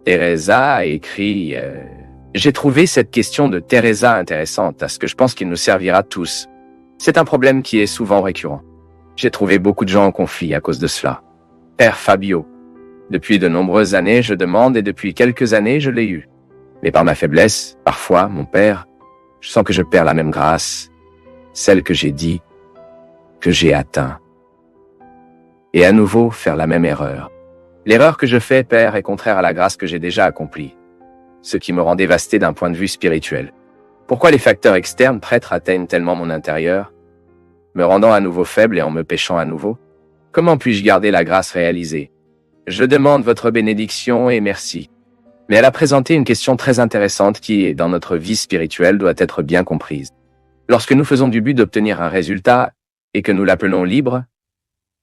Teresa a écrit... J'ai trouvé cette question de Teresa intéressante parce que je pense qu'il nous servira tous. C'est un problème qui est souvent récurrent. J'ai trouvé beaucoup de gens en conflit à cause de cela. Père Fabio. Depuis de nombreuses années, je demande et depuis quelques années, je l'ai eu. Mais par ma faiblesse, parfois, mon père, je sens que je perds la même grâce, celle que j'ai dit, que j'ai atteint. Et à nouveau, faire la même erreur. L'erreur que je fais, Père, est contraire à la grâce que j'ai déjà accomplie, ce qui me rend dévasté d'un point de vue spirituel. Pourquoi les facteurs externes prêtres atteignent tellement mon intérieur, me rendant à nouveau faible et en me péchant à nouveau? Comment puis-je garder la grâce réalisée? Je demande votre bénédiction et merci. Mais elle a présenté une question très intéressante qui, dans notre vie spirituelle, doit être bien comprise. Lorsque nous faisons du but d'obtenir un résultat et que nous l'appelons libre,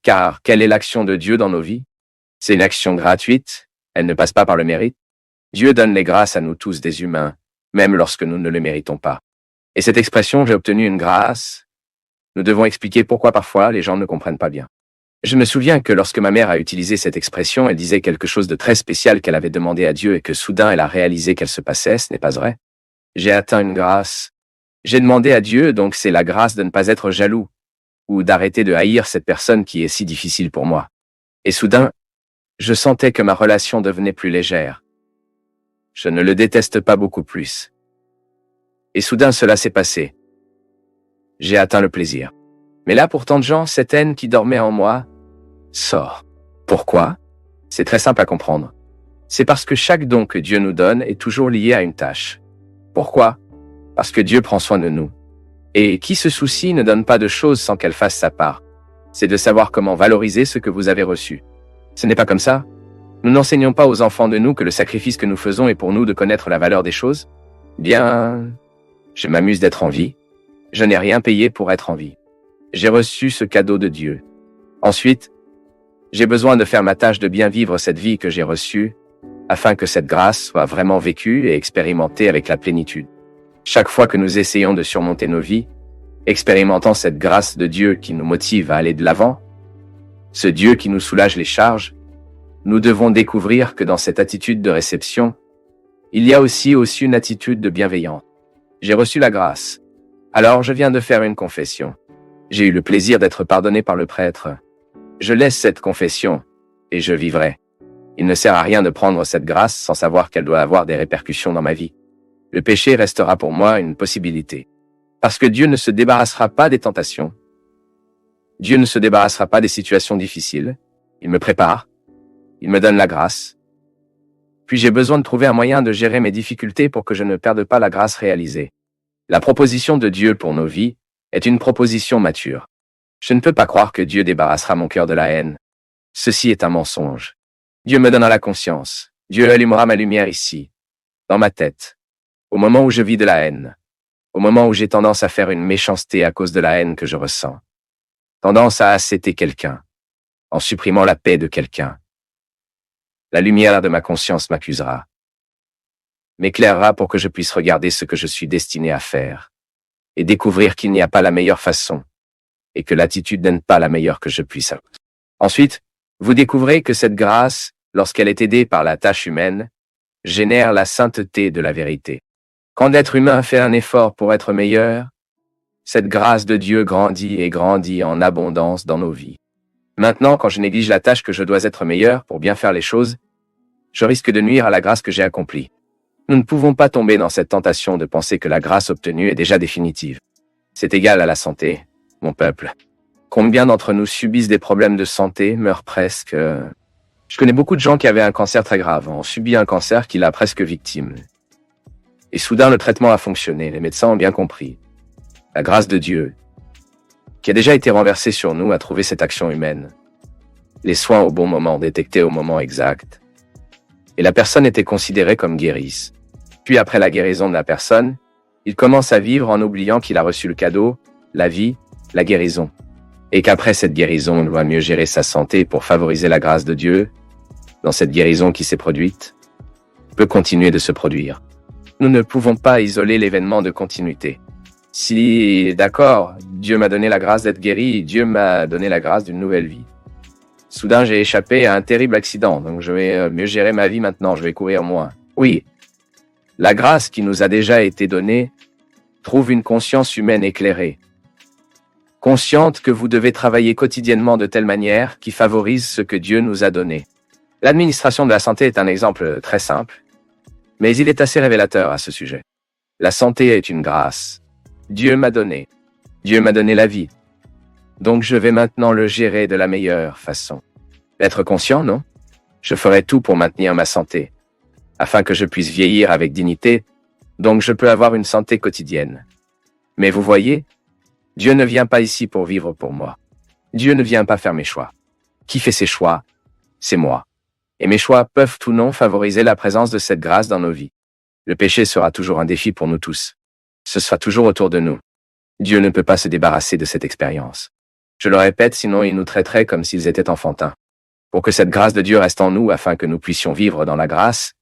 car quelle est l'action de Dieu dans nos vies? C'est une action gratuite, elle ne passe pas par le mérite. Dieu donne les grâces à nous tous des humains, même lorsque nous ne le méritons pas. Et cette expression « j'ai obtenu une grâce », nous devons expliquer pourquoi parfois les gens ne comprennent pas bien. Je me souviens que lorsque ma mère a utilisé cette expression, elle disait quelque chose de très spécial qu'elle avait demandé à Dieu et que soudain elle a réalisé qu'elle se passait, ce n'est pas vrai. J'ai atteint une grâce. J'ai demandé à Dieu, donc c'est la grâce de ne pas être jaloux, ou d'arrêter de haïr cette personne qui est si difficile pour moi. Et soudain, je sentais que ma relation devenait plus légère. Je ne le déteste pas beaucoup plus. Et soudain cela s'est passé. J'ai atteint le plaisir. Mais là, pour tant de gens, cette haine qui dormait en moi sort. Pourquoi? C'est très simple à comprendre. C'est parce que chaque don que Dieu nous donne est toujours lié à une tâche. Pourquoi? Parce que Dieu prend soin de nous. Et qui se soucie ne donne pas de choses sans qu'elle fasse sa part. C'est de savoir comment valoriser ce que vous avez reçu. Ce n'est pas comme ça? Nous n'enseignons pas aux enfants de nous que le sacrifice que nous faisons est pour nous de connaître la valeur des choses? Bien, je m'amuse d'être en vie. Je n'ai rien payé pour être en vie. J'ai reçu ce cadeau de Dieu. Ensuite, j'ai besoin de faire ma tâche de bien vivre cette vie que j'ai reçue, afin que cette grâce soit vraiment vécue et expérimentée avec la plénitude. Chaque fois que nous essayons de surmonter nos vies, expérimentant cette grâce de Dieu qui nous motive à aller de l'avant, ce Dieu qui nous soulage les charges, nous devons découvrir que dans cette attitude de réception, il y a aussi une attitude de bienveillance. J'ai reçu la grâce. Alors je viens de faire une confession. J'ai eu le plaisir d'être pardonné par le prêtre. Je laisse cette confession, et je vivrai. Il ne sert à rien de prendre cette grâce sans savoir qu'elle doit avoir des répercussions dans ma vie. Le péché restera pour moi une possibilité. Parce que Dieu ne se débarrassera pas des tentations. Dieu ne se débarrassera pas des situations difficiles. Il me prépare. Il me donne la grâce. Puis j'ai besoin de trouver un moyen de gérer mes difficultés pour que je ne perde pas la grâce réalisée. La proposition de Dieu pour nos vies est une proposition mature. Je ne peux pas croire que Dieu débarrassera mon cœur de la haine. Ceci est un mensonge. Dieu me donnera la conscience. Dieu allumera ma lumière ici, dans ma tête, au moment où je vis de la haine, au moment où j'ai tendance à faire une méchanceté à cause de la haine que je ressens, tendance à asséter quelqu'un, en supprimant la paix de quelqu'un. La lumière de ma conscience m'accusera, m'éclairera pour que je puisse regarder ce que je suis destiné à faire, et découvrir qu'il n'y a pas la meilleure façon, et que l'attitude n'est pas la meilleure que je puisse avoir. Ensuite, vous découvrez que cette grâce, lorsqu'elle est aidée par la tâche humaine, génère la sainteté de la vérité. Quand l'être humain fait un effort pour être meilleur, cette grâce de Dieu grandit et grandit en abondance dans nos vies. Maintenant, quand je néglige la tâche que je dois être meilleur pour bien faire les choses, je risque de nuire à la grâce que j'ai accomplie. Nous ne pouvons pas tomber dans cette tentation de penser que la grâce obtenue est déjà définitive. C'est égal à la santé, mon peuple. Combien d'entre nous subissent des problèmes de santé, meurent presque... Je connais beaucoup de gens qui avaient un cancer très grave, ont subi un cancer qui l'a presque victime. Et soudain, le traitement a fonctionné, les médecins ont bien compris. La grâce de Dieu, qui a déjà été renversée sur nous, a trouvé cette action humaine. Les soins au bon moment, détectés au moment exact. Et la personne était considérée comme guérie. Puis après la guérison de la personne, il commence à vivre en oubliant qu'il a reçu le cadeau, la vie, la guérison. Et qu'après cette guérison, il doit mieux gérer sa santé pour favoriser la grâce de Dieu, dans cette guérison qui s'est produite, peut continuer de se produire. Nous ne pouvons pas isoler l'événement de continuité. Si, d'accord, Dieu m'a donné la grâce d'être guéri, Dieu m'a donné la grâce d'une nouvelle vie. Soudain, j'ai échappé à un terrible accident, donc je vais mieux gérer ma vie maintenant, je vais courir moins. Oui, la grâce qui nous a déjà été donnée trouve une conscience humaine éclairée. Consciente que vous devez travailler quotidiennement de telle manière qui favorise ce que Dieu nous a donné. L'administration de la santé est un exemple très simple, mais il est assez révélateur à ce sujet. La santé est une grâce. Dieu m'a donné. Dieu m'a donné la vie. Donc je vais maintenant le gérer de la meilleure façon. Être conscient, non? Je ferai tout pour maintenir ma santé, afin que je puisse vieillir avec dignité, donc je peux avoir une santé quotidienne. Mais vous voyez, Dieu ne vient pas ici pour vivre pour moi. Dieu ne vient pas faire mes choix. Qui fait ses choix? C'est moi. Et mes choix peuvent ou non favoriser la présence de cette grâce dans nos vies. Le péché sera toujours un défi pour nous tous. Ce sera toujours autour de nous. Dieu ne peut pas se débarrasser de cette expérience. Je le répète, sinon il nous traiterait comme s'ils étaient enfantins. Pour que cette grâce de Dieu reste en nous afin que nous puissions vivre dans la grâce,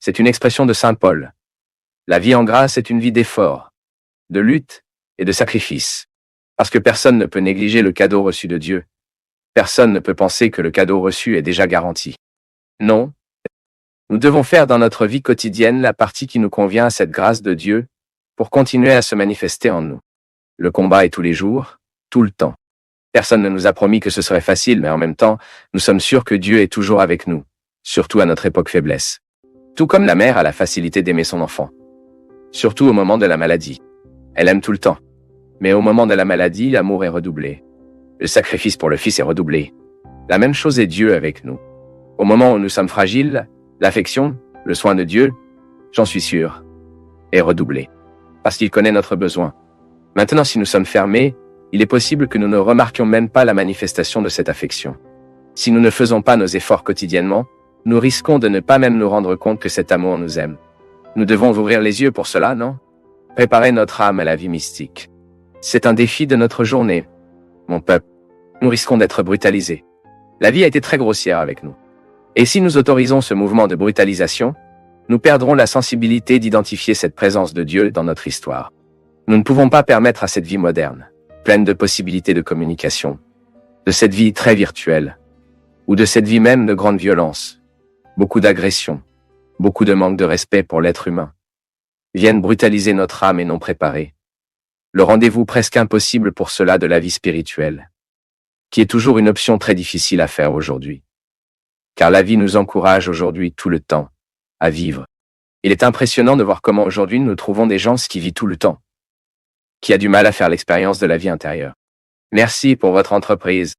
c'est une expression de Saint Paul. La vie en grâce est une vie d'effort, de lutte et de sacrifice. Parce que personne ne peut négliger le cadeau reçu de Dieu. Personne ne peut penser que le cadeau reçu est déjà garanti. Non. Nous devons faire dans notre vie quotidienne la partie qui nous convient à cette grâce de Dieu pour continuer à se manifester en nous. Le combat est tous les jours, tout le temps. Personne ne nous a promis que ce serait facile, mais en même temps, nous sommes sûrs que Dieu est toujours avec nous, surtout à notre époque faiblesse. Tout comme la mère a la facilité d'aimer son enfant. Surtout au moment de la maladie. Elle aime tout le temps. Mais au moment de la maladie, l'amour est redoublé. Le sacrifice pour le Fils est redoublé. La même chose est Dieu avec nous. Au moment où nous sommes fragiles, l'affection, le soin de Dieu, j'en suis sûr, est redoublé. Parce qu'il connaît notre besoin. Maintenant, si nous sommes fermés, il est possible que nous ne remarquions même pas la manifestation de cette affection. Si nous ne faisons pas nos efforts quotidiennement, nous risquons de ne pas même nous rendre compte que cet amour nous aime. Nous devons ouvrir les yeux pour cela, non? Préparer notre âme à la vie mystique. C'est un défi de notre journée. Mon peuple, nous risquons d'être brutalisés. La vie a été très grossière avec nous. Et si nous autorisons ce mouvement de brutalisation, nous perdrons la sensibilité d'identifier cette présence de Dieu dans notre histoire. Nous ne pouvons pas permettre à cette vie moderne, pleine de possibilités de communication, de cette vie très virtuelle, ou de cette vie même de grande violence, beaucoup d'agressions, beaucoup de manque de respect pour l'être humain, viennent brutaliser notre âme et non préparer. Le rendez-vous presque impossible pour cela de la vie spirituelle, qui est toujours une option très difficile à faire aujourd'hui. Car la vie nous encourage aujourd'hui tout le temps à vivre. Il est impressionnant de voir comment aujourd'hui nous trouvons des gens qui vivent tout le temps, qui a du mal à faire l'expérience de la vie intérieure. Merci pour votre entreprise.